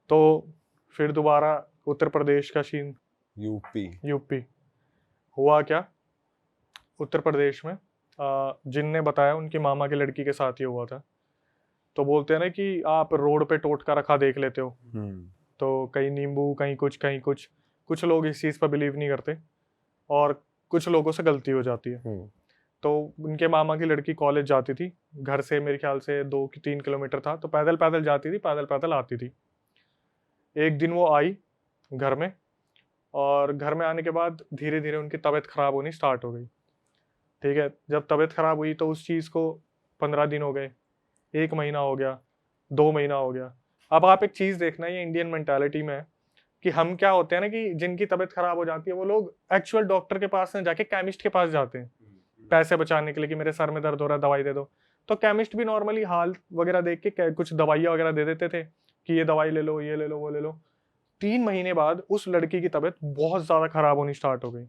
तो फिर दोबारा उत्तर प्रदेश का सीन, यूपी। हुआ क्या, उत्तर प्रदेश में जिनने बताया उनकी मामा की लड़की के साथ ही हुआ था। तो बोलते हैं ना कि आप रोड पे टोटका रखा देख लेते हो, तो कहीं नींबू कहीं कुछ कहीं कुछ, कुछ लोग इस चीज़ पर बिलीव नहीं करते और कुछ लोगों से गलती हो जाती है। तो उनके मामा की लड़की कॉलेज जाती थी, घर से मेरे ख्याल से 2-3 किलोमीटर था, तो पैदल पैदल जाती थी, पैदल पैदल आती थी। एक दिन वो आई घर में, और घर में आने के बाद धीरे धीरे उनकी तबीयत खराब होनी स्टार्ट हो गई। ठीक है, जब तबीयत खराब हुई तो उस चीज़ को 15 दिन हो गए, 1 महीना हो गया, 2 महीना हो गया। अब आप एक चीज़ देखना, ये इंडियन मेंटालिटी में है कि हम क्या होते हैं ना कि जिनकी तबीयत खराब हो जाती है वो लोग एक्चुअल डॉक्टर के पास न जाके केमिस्ट के पास जाते हैं पैसे बचाने के लिए, कि मेरे सर में दर्द हो रहा है दवाई दे दो। तो केमिस्ट भी नॉर्मली हाल वगैरह देख के कुछ दवाइयाँ वगैरह दे देते थे कि ये दवाई ले लो, ये ले लो, वो ले लो। 3 महीने बाद उस लड़की की तबीयत बहुत ज़्यादा खराब होनी स्टार्ट हो गई।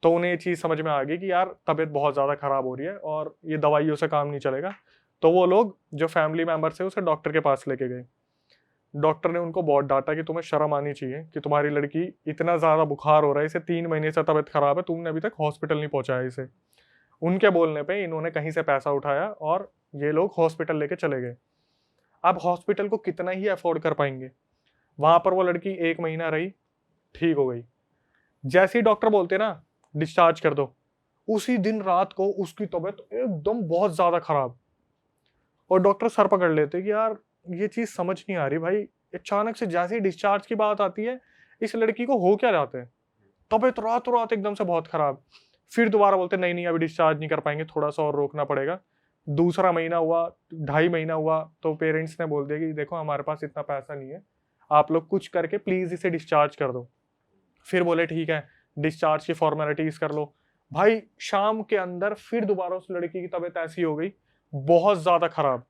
तो उन्हें ये चीज़ समझ में आ गई कि यार तबीयत बहुत ज़्यादा खराब हो रही है और ये दवाइयों से काम नहीं चलेगा। तो वो लोग जो फैमिली मेंबर्स है उसे डॉक्टर के पास लेके गए। डॉक्टर ने उनको बहुत डांटा कि तुम्हें शर्म आनी चाहिए कि तुम्हारी लड़की, इतना ज़्यादा बुखार हो रहा है, इसे 3 महीने से तबीयत खराब है, तुमने अभी तक हॉस्पिटल नहीं पहुंचाया इसे। उनके बोलने पे इन्होंने कहीं से पैसा उठाया और ये लोग हॉस्पिटल लेके चले गए। अब हॉस्पिटल को कितना ही अफोर्ड कर पाएंगे, वहां पर वो लड़की 1 महीना रही, ठीक हो गई। जैसे ही डॉक्टर बोलते ना डिस्चार्ज कर दो, उसी दिन रात को उसकी तबीयत एकदम बहुत ज्यादा खराब, और डॉक्टर सर पकड़ लेते कि यार ये चीज समझ नहीं आ रही भाई, अचानक से जैसे ही डिस्चार्ज की बात आती है इस लड़की को हो क्या जाता है, तबीयत रातों रात एकदम से बहुत खराब। फिर दोबारा बोलते नहीं नहीं अभी डिस्चार्ज नहीं कर पाएंगे, थोड़ा सा और रोकना पड़ेगा। दूसरा महीना हुआ, 2.5 महीना हुआ, तो पेरेंट्स ने बोल दिया कि देखो हमारे पास इतना पैसा नहीं है, आप लोग कुछ करके प्लीज इसे डिस्चार्ज कर दो। फिर बोले ठीक है, डिस्चार्ज की फॉर्मेलिटीज कर लो। भाई शाम के अंदर फिर दोबारा उस लड़की की तबीयत ऐसी हो गई, बहुत ज्यादा खराब।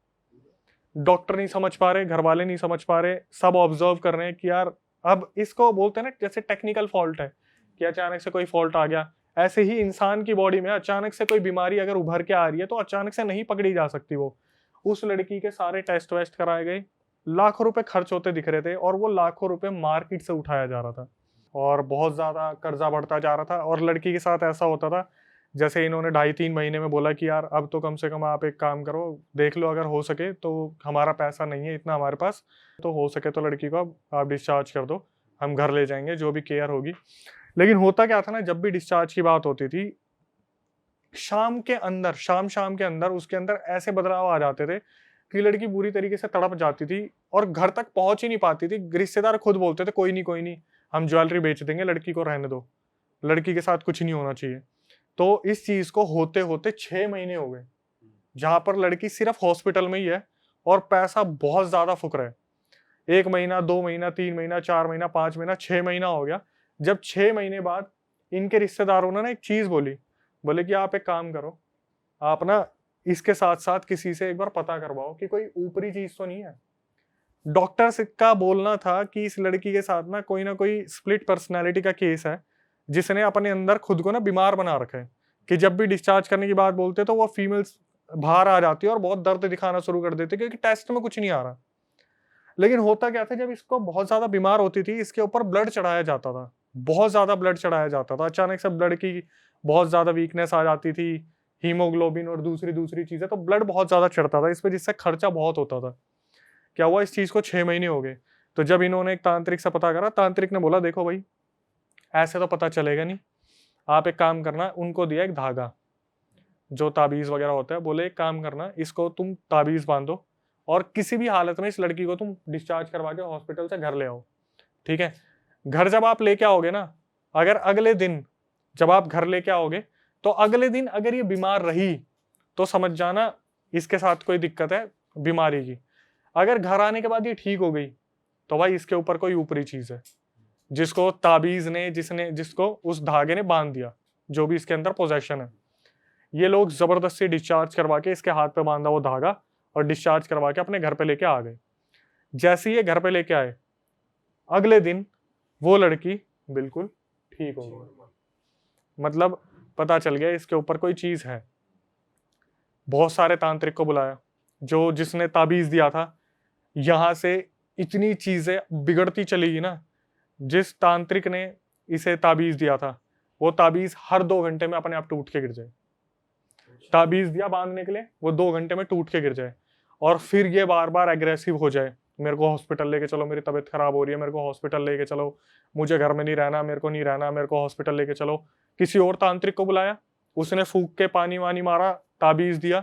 डॉक्टर नहीं समझ पा रहे, घर वाले नहीं समझ पा रहे, सब ऑब्जर्व कर रहे हैं कि यार अब इसको बोलते हैं ना जैसे टेक्निकल फॉल्ट है कि अचानक से कोई फॉल्ट आ गया, ऐसे ही इंसान की बॉडी में अचानक से कोई बीमारी अगर उभर के आ रही है तो अचानक से नहीं पकड़ी जा सकती वो। उस लड़की के सारे टेस्ट वेस्ट कराए गए, लाखों रुपए खर्च होते दिख रहे थे, और वो लाखों रुपए मार्केट से उठाया जा रहा था और बहुत ज्यादा कर्जा बढ़ता जा रहा था। और लड़की के साथ ऐसा होता था, जैसे इन्होंने 2.5-3 महीने में बोला कि यार अब तो कम से कम आप एक काम करो, देख लो अगर हो सके तो, हमारा पैसा नहीं है इतना हमारे पास, तो हो सके तो लड़की को अब आप डिस्चार्ज कर दो, हम घर ले जाएंगे जो भी केयर होगी। लेकिन होता क्या था ना, जब भी डिस्चार्ज की बात होती थी, शाम के अंदर, शाम के अंदर उसके अंदर ऐसे बदलाव आ जाते थे कि लड़की बुरी तरीके से तड़प जाती थी और घर तक पहुंच ही नहीं पाती थी। रिश्तेदार खुद बोलते थे कोई नहीं कोई नहीं, हम ज्वेलरी बेच देंगे, लड़की को रहने दो, लड़की के साथ कुछ नहीं होना चाहिए। तो इस चीज को होते होते 6 महीने हो गए, जहां पर लड़की सिर्फ हॉस्पिटल में ही है और पैसा बहुत ज्यादा फुक रहा है। 1 महीना, 2 महीना, 3 महीना, 4 महीना, 5 महीना, 6 महीना हो गया। जब 6 महीने बाद इनके रिश्तेदारों ने ना एक चीज बोली, बोले कि आप एक काम करो, आप ना इसके साथ साथ किसी से एक बार पता करवाओ कि कोई ऊपरी चीज तो नहीं है। डॉक्टर का बोलना था कि इस लड़की के साथ ना कोई स्प्लिट पर्सनैलिटी का केस है, जिसने अपने अंदर खुद को ना बीमार बना रखा है, कि जब भी डिस्चार्ज करने की बात बोलते तो वो फीमेल्स बाहर आ जाती है और बहुत दर्द दिखाना शुरू कर देती, क्योंकि टेस्ट में कुछ नहीं आ रहा। लेकिन होता क्या था, जब इसको बहुत ज्यादा बीमार होती थी इसके ऊपर ब्लड चढ़ाया जाता था, बहुत ज्यादा ब्लड चढ़ाया जाता था, अचानक से ब्लड की बहुत ज्यादा वीकनेस आ जाती थी, हीमोग्लोबिन और दूसरी दूसरी चीजें, तो ब्लड बहुत ज्यादा चढ़ता था इस पे, जिससे खर्चा बहुत होता था। क्या हुआ, इस चीज को 6 महीने हो गए। तो जब इन्होंने एक तांत्रिक से पता करा, तांत्रिक ने बोला देखो भाई ऐसे तो पता चलेगा नहीं, आप एक काम करना, उनको दिया एक धागा जो ताबीज वगैरह होता है, बोले एक काम करना, इसको तुम ताबीज बांधो और किसी भी हालत में इस लड़की को तुम डिस्चार्ज करवा के हॉस्पिटल से घर ले आओ। ठीक है, घर जब आप लेके आओगे ना, अगर अगले दिन जब आप घर लेके आओगे तो अगले दिन अगर ये बीमार रही तो समझ जाना इसके साथ कोई दिक्कत है बीमारी की। अगर घर आने के बाद ये ठीक हो गई तो भाई इसके ऊपर कोई ऊपरी चीज है, जिसको ताबीज ने जिसको उस धागे ने बांध दिया, जो भी इसके अंदर पोजेशन है। ये लोग जबरदस्ती डिस्चार्ज करवा के इसके हाथ पे बांधा वो धागा और डिस्चार्ज करवा के अपने घर पे लेके आ गए। जैसे ही ये घर पे लेके आए, अगले दिन वो लड़की बिल्कुल ठीक हो गई। मतलब पता चल गया इसके ऊपर कोई चीज है। बहुत सारे तांत्रिक को बुलाया, जो जिसने ताबीज दिया था, यहां से इतनी चीजें बिगड़ती चलेगी ना। जिस तांत्रिक ने इसे ताबीज दिया था, वो ताबीज हर 2 घंटे में अपने आप टूट के गिर जाए। ताबीज दिया बांधने के लिए, वो 2 घंटे में टूट के गिर जाए। और फिर ये बार बार एग्रेसिव हो जाए, मेरे को हॉस्पिटल लेके चलो, मेरी तबीयत खराब हो रही है, मेरे को हॉस्पिटल लेके चलो, मुझे घर में नहीं रहना, मेरे को नहीं रहना, मेरे को हॉस्पिटल लेके चलो। किसी और तांत्रिक को बुलाया, उसने फूंक के पानी वानी मारा, ताबीज दिया,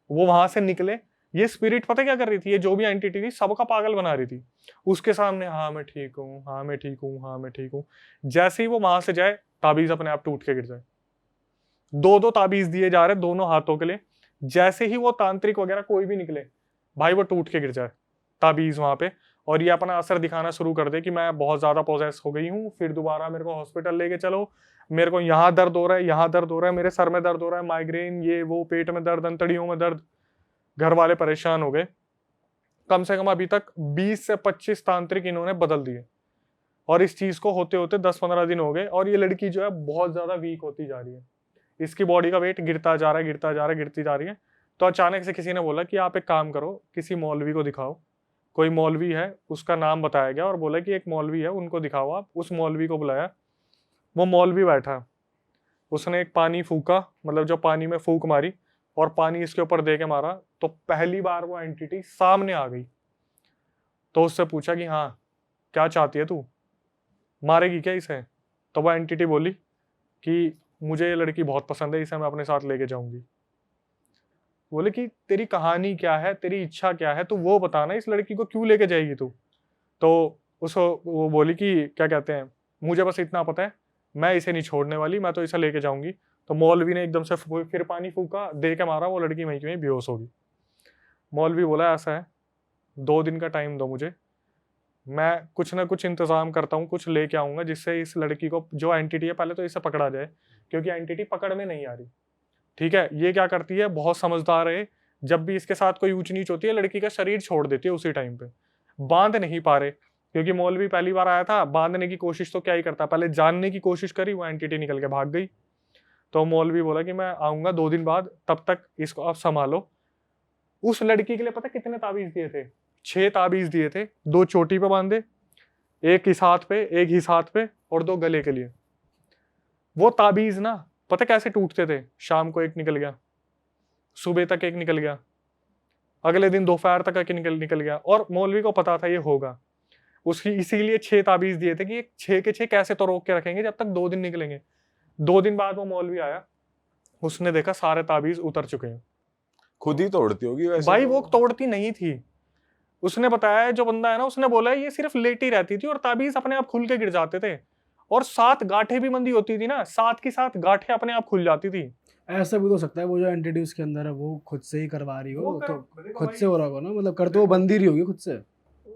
वो वहां से निकले। ये स्पिरिट पता क्या कर रही थी, ये जो भी एंटिटी थी सबका पागल बना रही थी। उसके सामने हाँ मैं ठीक हूँ, हाँ मैं ठीक हूँ, हाँ मैं ठीक हूँ। जैसे ही वो वहां से जाए, ताबीज अपने आप टूट के गिर जाए। 2-2 ताबीज दिए जा रहे दोनों हाथों के लिए। जैसे ही वो तांत्रिक वगैरह कोई भी निकले, भाई वो टूट के गिर जाए ताबीज वहां पे। और ये अपना असर दिखाना शुरू कर दे कि मैं बहुत ज्यादा पोजेस हो गई हूँ, फिर दोबारा मेरे को हॉस्पिटल लेके चलो, मेरे को यहाँ दर्द हो रहा है, यहाँ दर्द हो रहा है, मेरे सर में दर्द हो रहा है, माइग्रेन, ये वो, पेट में दर्द, अंतड़ियों में दर्द। घर वाले परेशान हो गए। कम से कम अभी तक 20 से 25 तांत्रिक इन्होंने बदल दिए। और इस चीज को होते होते 10-15 दिन हो गए, और ये लड़की जो है बहुत ज्यादा वीक होती जा रही है। इसकी बॉडी का वेट गिरता जा रहा है, गिरता जा रहा है, गिरती जा रही है। तो अचानक से किसी ने बोला कि आप एक काम करो, किसी मौलवी को दिखाओ। कोई मौलवी है, उसका नाम बताया गया और बोला कि एक मौलवी है, उनको दिखाओ आप। उस मौलवी को बुलाया। वो मौलवी बैठा, उसने एक पानी फूका, मतलब जो पानी में फूक मारी और पानी इसके ऊपर दे के मारा, तो पहली बार वो एंटिटी सामने आ गई। तो उससे पूछा कि हाँ क्या चाहती है तू, मारेगी क्या इसे? तो वो एंटिटी बोली कि मुझे ये लड़की बहुत पसंद है, इसे मैं अपने साथ लेके जाऊंगी। बोले कि तेरी कहानी क्या है, तेरी इच्छा क्या है, तू वो बताना, इस लड़की को क्यों लेके जाएगी तू? तो उसको वो बोली कि क्या कहते हैं, मुझे बस इतना पता है, मैं इसे नहीं छोड़ने वाली, मैं तो इसे लेके जाऊंगी। तो मौलवी ने एकदम से फिर पानी फूका, दे के मारा, वो लड़की वहीं की वहीं बेहोश होगी। मौलवी बोला ऐसा है, 2 दिन का टाइम दो मुझे, मैं कुछ ना कुछ इंतजाम करता हूँ, कुछ लेके आऊंगा जिससे इस लड़की को, जो एंटिटी है, पहले तो इसे पकड़ा जाए, क्योंकि एंटिटी पकड़ में नहीं आ रही। ठीक है, ये क्या करती है, बहुत समझदार है। जब भी इसके साथ कोई ऊंच नीच होती है, लड़की का शरीर छोड़ देती है उसी टाइम पे। बांध नहीं पा रहे, क्योंकि मौलवी पहली बार आया था, बांधने की कोशिश तो क्या ही करता, पहले जानने की कोशिश करी, वो एंटिटी निकल के भाग गई। तो मौलवी बोला कि मैं आऊंगा 2 दिन बाद, तब तक इसको आप संभालो। उस लड़की के लिए पता कितने ताबीज दिए थे? 6 ताबीज दिए थे। 2 चोटी पे बांधे, एक इस हाथ पे, एक इस हाथ पे, और 2 गले के लिए। वो ताबीज ना पता कैसे टूटते थे? शाम को एक निकल गया, सुबह तक एक निकल गया, अगले दिन दोपहर तक एक निकल गया। और मौलवी को पता था ये होगा, उसकी इसीलिए 6 ताबीज दिए थे कि ये 6 के 6 कैसे तो रोक के रखेंगे जब तक 2 दिन निकलेंगे। 2 दिन बाद वो मौलवी आया, उसने देखा सारे ताबीज उतर चुके हैं। खुद ही तोड़ती होगी वैसे। भाई वो तोड़ती नहीं थी, उसने बताया, जो बंदा है ना, उसने बोला ये सिर्फ लेटी रहती थी और ताबीज अपने आप खुल के गिर जाते थे। और 7 गांठें भी बंदी होती थी ना, 7 की 7 गांठें अपने आप खुल जाती थी। ऐसा भी हो सकता है वो जो एंटिटी उसके अंदर है वो खुद से ही करवा रही हो, तो खुद से हो रहा होगा ना, मतलब कर तो वो बंदी रही होगी खुद से।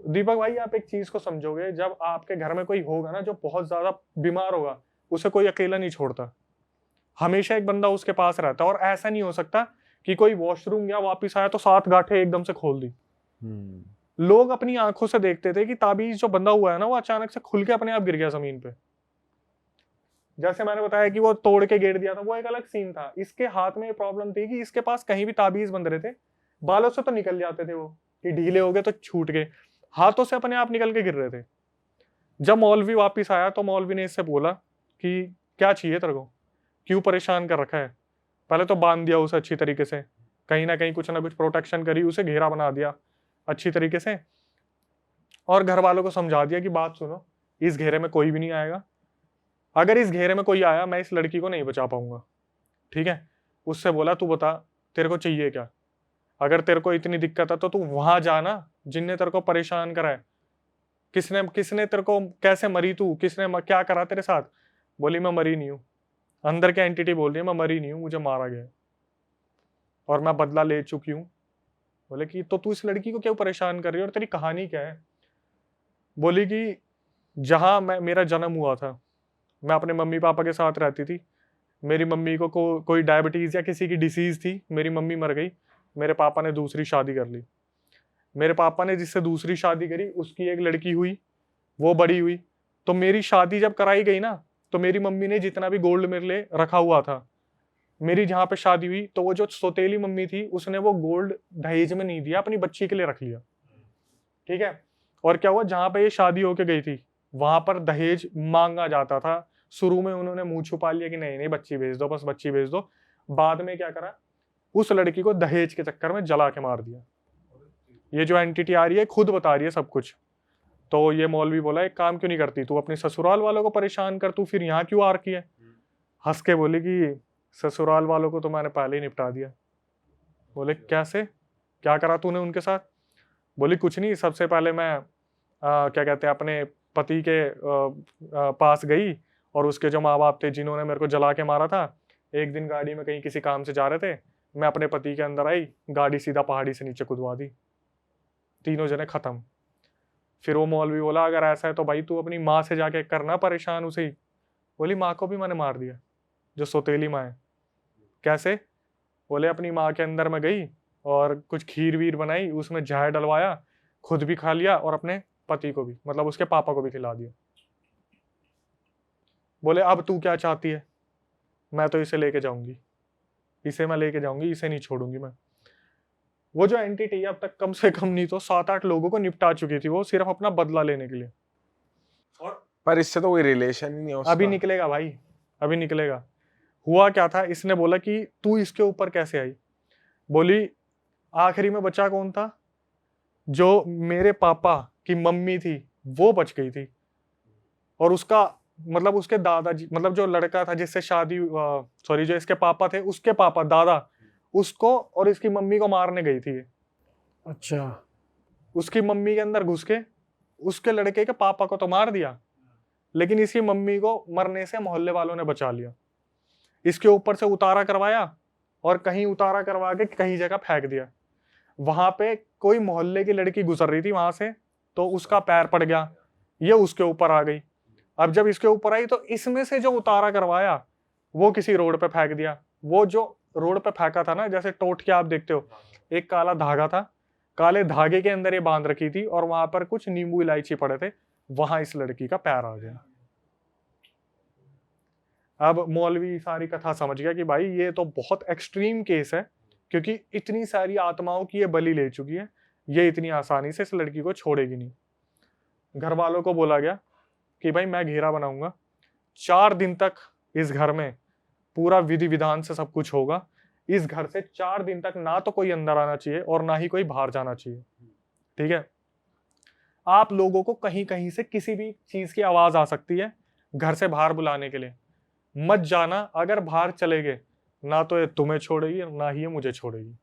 दीपक भाई, आप एक चीज को समझोगे, जब आपके घर में कोई होगा ना जो बहुत ज्यादा बीमार होगा, उसे कोई अकेला नहीं छोड़ता, हमेशा एक बंदा उसके पास रहता है। और ऐसा नहीं हो सकता कि कोई वॉशरूम गया वापिस आया तो 7 गांठें एकदम से खोल दी। लोग अपनी आंखों से देखते थे कि ताबीज जो बंधा हुआ है ना, वो अचानक से खुल के अपने आप गिर गया जमीन पे। जैसे मैंने बताया कि वो तोड़ के गिर दिया था, वो एक अलग सीन था। इसके हाथ में प्रॉब्लम थी कि इसके पास कहीं भी ताबीज बंध रहे थे, बालों से तो निकल जाते थे वो, कि ढीले हो गए तो छूट गए, हाथों से अपने आप निकल के गिर रहे थे। जब मौलवी वापिस आया तो मौलवी ने इससे बोला कि क्या चाहिए तेरे को, क्यों परेशान कर रखा है? पहले तो बांध दिया उसे अच्छी तरीके से, कहीं ना कुछ प्रोटेक्शन करी, उसे घेरा बना दिया अच्छी तरीके से, और घर वालों को समझा दिया कि बात सुनो, इस घेरे में कोई भी नहीं आएगा, अगर इस घेरे में कोई आया मैं इस लड़की को नहीं बचा पाऊंगा। ठीक है, उससे बोला तू बता तेरे को चाहिए क्या, अगर तेरे को इतनी दिक्कत है तो तू वहां जाना जिनने तेरे को परेशान करा है, किसने तेरे को, कैसे मरी तू, किसने क्या करा तेरे साथ? बोली मैं मरी नहीं हूं, अंदर की एंटिटी बोल रही है मैं मरी नहीं हूं, मुझे मारा गया और मैं बदला ले चुकी हूं। बोले कि तो तू इस लड़की को क्यों परेशान कर रही है और तेरी कहानी क्या है? बोली कि जहां मेरा जन्म हुआ था, मैं अपने मम्मी पापा के साथ रहती थी, मेरी मम्मी को कोई डायबिटीज या किसी की डिसीज थी, मेरी मम्मी मर गई, मेरे पापा ने दूसरी शादी कर ली, मेरे पापा ने जिससे दूसरी शादी करी उसकी एक लड़की हुई, वो बड़ी हुई, तो मेरी शादी जब कराई गई ना, तो मेरी मम्मी ने जितना भी गोल्ड मेरे लिए रखा हुआ था, मेरी जहां पे शादी हुई, तो वो जो सौतेली मम्मी थी उसने वो गोल्ड दहेज में नहीं दिया, अपनी बच्ची के लिए रख लिया। ठीक है, और क्या हुआ, जहां पे ये शादी होके गई थी वहां पर दहेज मांगा जाता था। शुरू में उन्होंने मुंह छुपा लिया कि नहीं नहीं बच्ची भेज दो, बस बच्ची भेज दो। बाद में क्या करा, उस लड़की को दहेज के चक्कर में जला के मार दिया। ये जो एंटिटी आ रही है खुद बता रही है सब कुछ। तो ये मौलवी बोला एक काम क्यों नहीं करती तू, अपने ससुराल वालों को परेशान कर, तू फिर यहाँ क्यों आ रखी है। हंस के बोली कि ससुराल वालों को तो मैंने पहले ही निपटा दिया। बोले कैसे, क्या करा तूने उनके साथ। बोली कुछ नहीं, सबसे पहले मैं क्या कहते हैं अपने पति के पास गई, और उसके जो माँ बाप थे जिन्होंने मेरे को जला के मारा था, एक दिन गाड़ी में कहीं किसी काम से जा रहे थे, मैं अपने पति के अंदर आई, गाड़ी सीधा पहाड़ी से नीचे कूदवा दी, तीनों जने खत्म। फिर वो मौलवी बोला अगर ऐसा है तो भाई तू अपनी माँ से जाके करना परेशान उसे ही। बोली माँ को भी मैंने मार दिया, जो सौतेली माँ है। कैसे, बोले अपनी माँ के अंदर मैं गई और कुछ खीर वीर बनाई, उसमें जहर डलवाया, खुद भी खा लिया और अपने पति को भी, मतलब उसके पापा को भी खिला दिया। बोले अब तू क्या चाहती है, मैं तो इसे लेके जाऊंगी, इसे मैं लेके जाऊंगी, इसे नहीं छोड़ूंगी मैं। वो जो एंटिटी अब तक कम से कम नहीं तो 7-8 लोगों को निपटा चुकी थी, वो सिर्फ अपना बदला लेने के लिए। और पर इससे तो कोई रिलेशन ही नहीं है उसका। अभी निकलेगा भाई, अभी निकलेगा। हुआ क्या था, इसने बोला कि तू इसके ऊपर कैसे आई। बोली आखिरी में बचा कौन था, जो मेरे पापा की मम्मी थी वो बच गई थी, और उसका मतलब उसके दादाजी, मतलब जो लड़का था जिससे शादी, सॉरी जो इसके पापा थे उसके पापा दादा, उसको और इसकी मम्मी को मारने गई थी। अच्छा, उसकी मम्मी के अंदर घुस के उसके लड़के के पापा को तो मार दिया, लेकिन इसकी मम्मी को मरने से मोहल्ले वालों ने बचा लिया। इसके ऊपर से उतारा करवाया और कहीं उतारा करवा के कहीं जगह फेंक दिया। वहां पे कोई मोहल्ले की लड़की गुजर रही थी वहां से, तो उसका पैर पड़ गया, ये उसके ऊपर आ गई। अब जब इसके ऊपर आई तो इसमें से जो उतारा करवाया वो किसी रोड पे फेंक दिया। वो जो रोड पे फेंका था ना, जैसे टोट के आप देखते हो, एक काला धागा था, काले धागे के अंदर ये बांध रखी थी और वहां पर कुछ नींबू इलायची पड़े थे, वहां इस लड़की का पैर आ गया। अब मौलवी सारी कथा समझ गया कि भाई ये तो बहुत एक्सट्रीम केस है, क्योंकि इतनी सारी आत्माओं की ये बलि ले चुकी है, ये इतनी आसानी से इस लड़की को छोड़ेगी नहीं। घर वालों को बोला गया कि भाई मैं घेरा बनाऊंगा, 4 दिन तक इस घर में पूरा विधि विधान से सब कुछ होगा। इस घर से 4 दिन तक ना तो कोई अंदर आना चाहिए और ना ही कोई बाहर जाना चाहिए, ठीक है। आप लोगों को कहीं कहीं से किसी भी चीज की आवाज आ सकती है घर से बाहर बुलाने के लिए, मत जाना। अगर बाहर चले गए ना तो ये तुम्हें छोड़ेगी ना ही ये मुझे छोड़ेगी।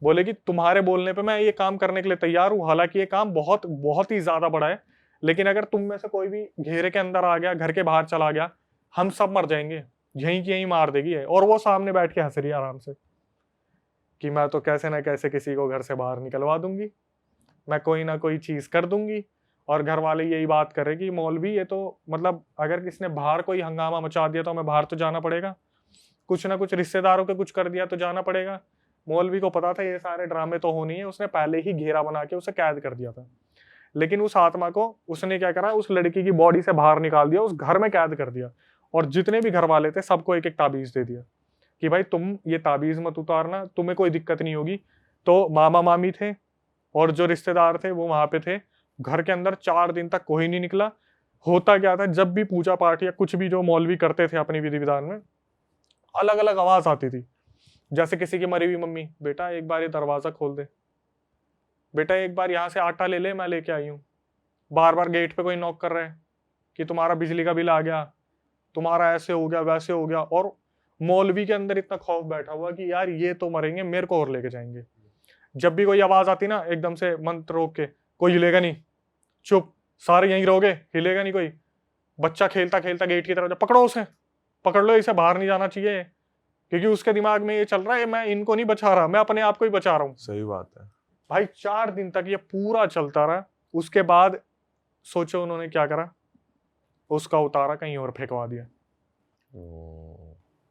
बोलेगी तुम्हारे बोलने पे मैं ये काम करने के लिए तैयार हूं, हालांकि ये काम बहुत बहुत ही ज्यादा बड़ा है, लेकिन अगर तुम में से कोई भी घेरे के अंदर आ गया, घर के बाहर चला गया, हम सब मर जाएंगे, यहीं की यहीं मार देगी है। और वो सामने बैठ के हंस रही है आराम से कि मैं तो कैसे ना कैसे किसी को घर से बाहर निकलवा दूंगी, मैं कोई ना कोई चीज कर दूंगी। और घर वाले यही बात कर रहे कि मौलवी ये तो मतलब अगर किसने बाहर कोई हंगामा मचा दिया तो हमें बाहर तो जाना पड़ेगा, कुछ ना कुछ रिश्तेदारों के कुछ कर दिया तो जाना पड़ेगा। मौलवी को पता था ये सारे ड्रामे तो होनी है, उसने पहले ही घेरा बना के उसे कैद कर दिया था। लेकिन उस आत्मा को उसने क्या करा, उस लड़की की बॉडी से बाहर निकाल दिया, उस घर में कैद कर दिया, और जितने भी घर वाले थे सबको एक एक ताबीज दे दिया कि भाई तुम ये ताबीज मत उतारना, तुम्हें कोई दिक्कत नहीं होगी। तो मामा मामी थे और जो रिश्तेदार थे वो वहां पे थे। घर के अंदर 4 दिन तक कोई नहीं निकला। होता क्या था, जब भी पूजा पाठ या कुछ भी जो मौलवी करते थे अपनी विधि विधान में, अलग अलग आवाज आती थी। जैसे किसी की मरी हुई मम्मी, बेटा एक बार ये दरवाजा खोल दे, बेटा एक बार यहाँ से आटा ले ले, मैं लेके आई हूँ। बार बार गेट पे कोई नॉक कर रहा है कि तुम्हारा बिजली का बिल आ गया, तुम्हारा ऐसे हो गया वैसे हो गया। और मौलवी के अंदर इतना खौफ बैठा हुआ कि यार ये तो मरेंगे, मेरे को और लेके जाएंगे। जब भी कोई आवाज आती ना, एकदम से मंत्र रोक के, कोई हिलेगा नहीं, चुप, सारे यहीं रहोगे, हिलेगा नहीं कोई। बच्चा खेलता खेलता गेट की तरफ, पकड़ो उसे, पकड़ लो, इसे बाहर नहीं जाना चाहिए, क्योंकि उसके दिमाग में ये चल रहा है मैं इनको नहीं बचा रहा, मैं अपने आप को ही बचा रहा हूँ। सही बात है भाई 4 दिन तक ये पूरा चलता रहा। उसके बाद सोचो उन्होंने क्या करा, उसका उतारा कहीं और फेंकवा दिया।